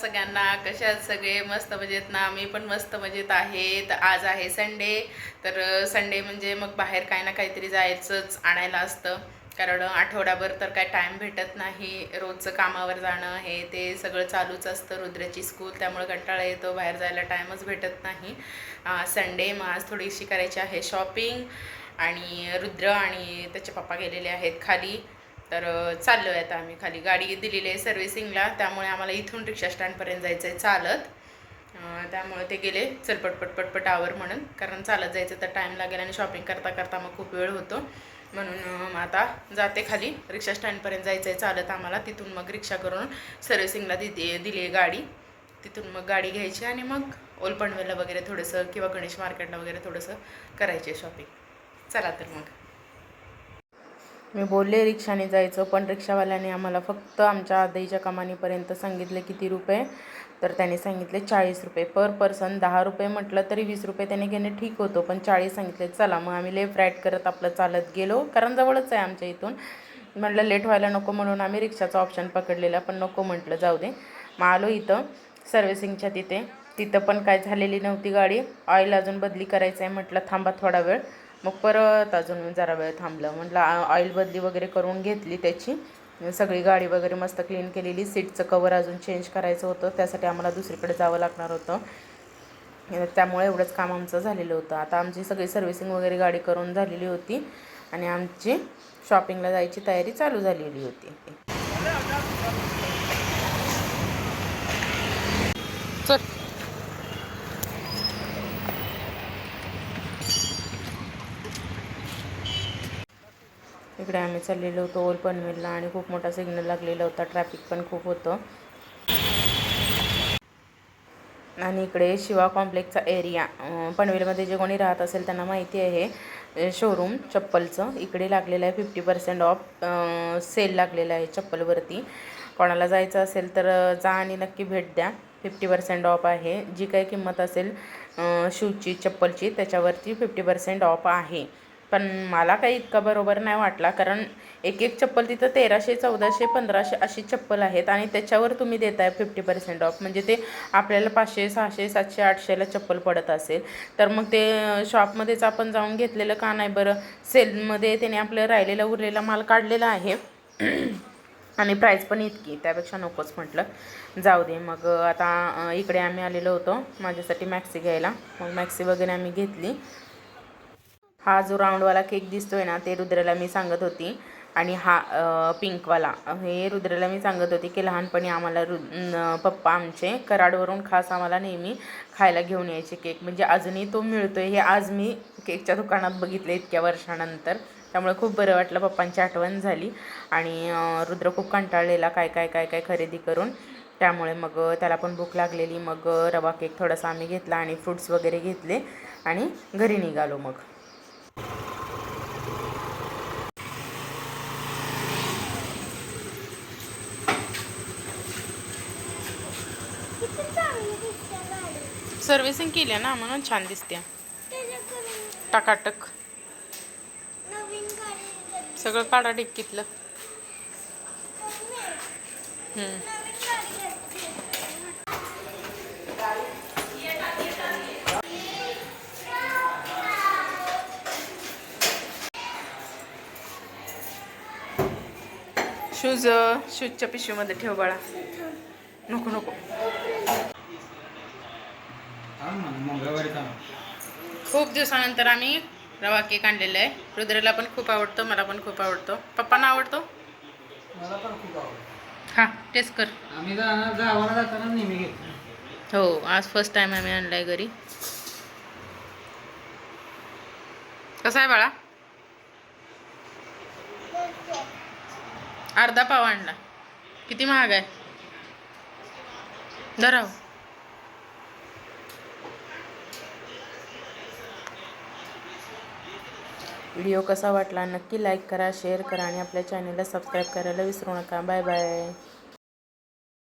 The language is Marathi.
सगळ्यांना, कशा आहात सगळे? मस्त मजेत ना? मी पण मस्त मजेत आहे. तर आज आहे संडे. तर संडे म्हणजे मग बाहेर काही ना काहीतरी जायचंच आणायला असतं, कारण आठवड्याभर तर काय टाईम भेटत नाही. रोजचं कामावर जाणं हे ते सगळं चालूच असतं. रुद्राची स्कूल, त्यामुळे कंटाळा येतो, बाहेर जायला टाईमच भेटत नाही. संडे मग आज थोडीशी करायची आहे शॉपिंग. आणि रुद्र आणि त्याचे पप्पा गेलेले आहेत खाली. तर चाललो आहे आता आम्ही खाली. गाडी दिलेली आहे सर्व्हिसिंगला, त्यामुळे आम्हाला इथून रिक्षा स्टँडपर्यंत जायचं आहे चालत. त्यामुळे ते गेले चल पटपट आवर म्हणून, कारण चालत जायचं तर टाईम लागेल आणि शॉपिंग करता करता मग खूप वेळ होतो. म्हणून आता जाते खाली. रिक्षा स्टँडपर्यंत जायचं आहे चालत आम्हाला. तिथून मग रिक्षा करून सर्व्हिसिंगला दिली आहे गाडी. तिथून मग गाडी घ्यायची आणि मग ओल्ड पनवेलला वगैरे थोडंसं किंवा गणेश मार्केटला वगैरे थोडंसं करायचे शॉपिंग. चला तर मग. मी बोलले रिक्षाने जायचं, पण रिक्षावाल्याने आम्हाला फक्त आमच्या आधीच्या कमानीपर्यंत सांगितले. किती रुपये? तर त्याने सांगितले 40 रुपये पर पर्सन. 10 रुपये म्हटलं तरी 20 रुपये त्याने घेणे ठीक होतं, पण 40 सांगितले. चला मग आम्ही लेफ्ट राईट करत आपलं चालत गेलो, कारण जवळच आहे आमच्या इथून. म्हटलं लेट व्हायला नको म्हणून आम्ही रिक्षाचा ऑप्शन पकडलेला, पण नको म्हटलं जाऊ दे. मग आलो इथं सर्व्हिसिंगच्या तिथं पण काय झालेली नव्हती गाडी. ऑइल अजून बदली करायचं आहे म्हटलं, थांबा थोडा वेळ. मग परत अजून जरा वेळ थांबलं. म्हटलं ऑइल बदली वगैरे करून घेतली त्याची. सगळी गाडी वगैरे मस्त क्लीन केलेली. सीटचं कवर अजून चेंज करायचं होतं, त्यासाठी आम्हाला दुसरीकडे जावं लागणार होतं. त्यामुळे एवढंच काम आमचं झालेलं होतं. आता आमची सगळी सर्व्हिसिंग वगैरे गाडी करून झालेली होती आणि आमची शॉपिंगला जायची तयारी चालू झालेली होती. चल. इकडे आम्ही चाललेलो होतो ओल्ड पनवेलला आणि खूप मोठा सिग्नल लागलेला होता. ट्रॅफिक पण खूप होतं. आणि इकडे शिवा कॉम्प्लेक्सचा एरिया, पनवेलमध्ये जे कोणी राहत असेल त्यांना माहिती आहे. शोरूम चप्पलचं इकडे लागलेलं आहे. 50% ऑफ सेल लागलेला आहे चप्पलवरती. कोणाला जायचं असेल तर जा आणि नक्की भेट द्या. 50% ऑफ आहे. जी काही किंमत असेल शूजची, चप्पलची, त्याच्यावरती 50% ऑफ आहे. पण मला काही इतका बरोबर नाही वाटला, कारण एक चप्पल तिथं 1300, 1400, 1500 अशी चप्पल आहेत आणि त्याच्यावर तुम्ही देताय 50% ऑफ. म्हणजे ते आपल्याला 500, 600, 700, 800ला चप्पल पडत असेल, तर मग ते शॉपमध्येच आपण जाऊन घेतलेलं का नाही बरं? सेलमध्ये त्याने आपलं राहिलेला उरलेला माल काढलेला आहे आणि प्राईस पण इतकी, त्यापेक्षा नकोच म्हटलं, जाऊ दे. मग आता इकडे आम्ही आलेलो होतो माझ्यासाठी मॅक्सी घ्यायला. मग मॅक्सी वगैरे आम्ही घेतली. हा जो राऊंडवाला केक दिसतोय ना, ते रुद्राला मी सांगत होती. आणि हा पिंकवाला, हे रुद्राला मी सांगत होती की लहानपणी आम्हाला पप्पा आमचे कराडवरून खास आम्हाला नेहमी खायला घेऊन यायचे केक. म्हणजे अजूनही तो मिळतो आहे, हे आज मी केकच्या दुकानात बघितले इतक्या वर्षानंतर. त्यामुळे खूप बरं वाटलं, पप्पांची आठवण झाली. आणि रुद्र खूप कंटाळलेला काय काय काय काय खरेदी करून, त्यामुळे मग त्याला पण भूक लागलेली. मग रवा केक थोडासा आम्ही घेतला आणि फ्रूट्स वगैरे घेतले आणि घरी निघालो. मग सर्व्हिसिंग केली ना, म्हणून छान दिसते टकाटक. सगळं काढा डिक्कीतलं. शूजच्या पिशवीमध्ये ठेव बाळा. नको नको. खूप दिवसानंतर आम्ही रवा केक आणलेला आहे. रुद्रला पण खूप आवडतो, मला पण खूप आवडतो, पप्पांना आवडतो. मला पण खूप आवडतो. हा, टेस्ट कर. आम्ही गावाला जाताना नेहमी घेतो. हो, आज फर्स्ट टाइम आम्ही आणलाय घरी. कसा आहे बाळा? अर्धा पाव आणला. किती महाग आहे. धराव. व्हिडिओ कसा वाटला नक्की लाईक करा, शेअर करा आणि आपल्या चॅनलला सबस्क्राईब करायला विसरू नका. Bye bye.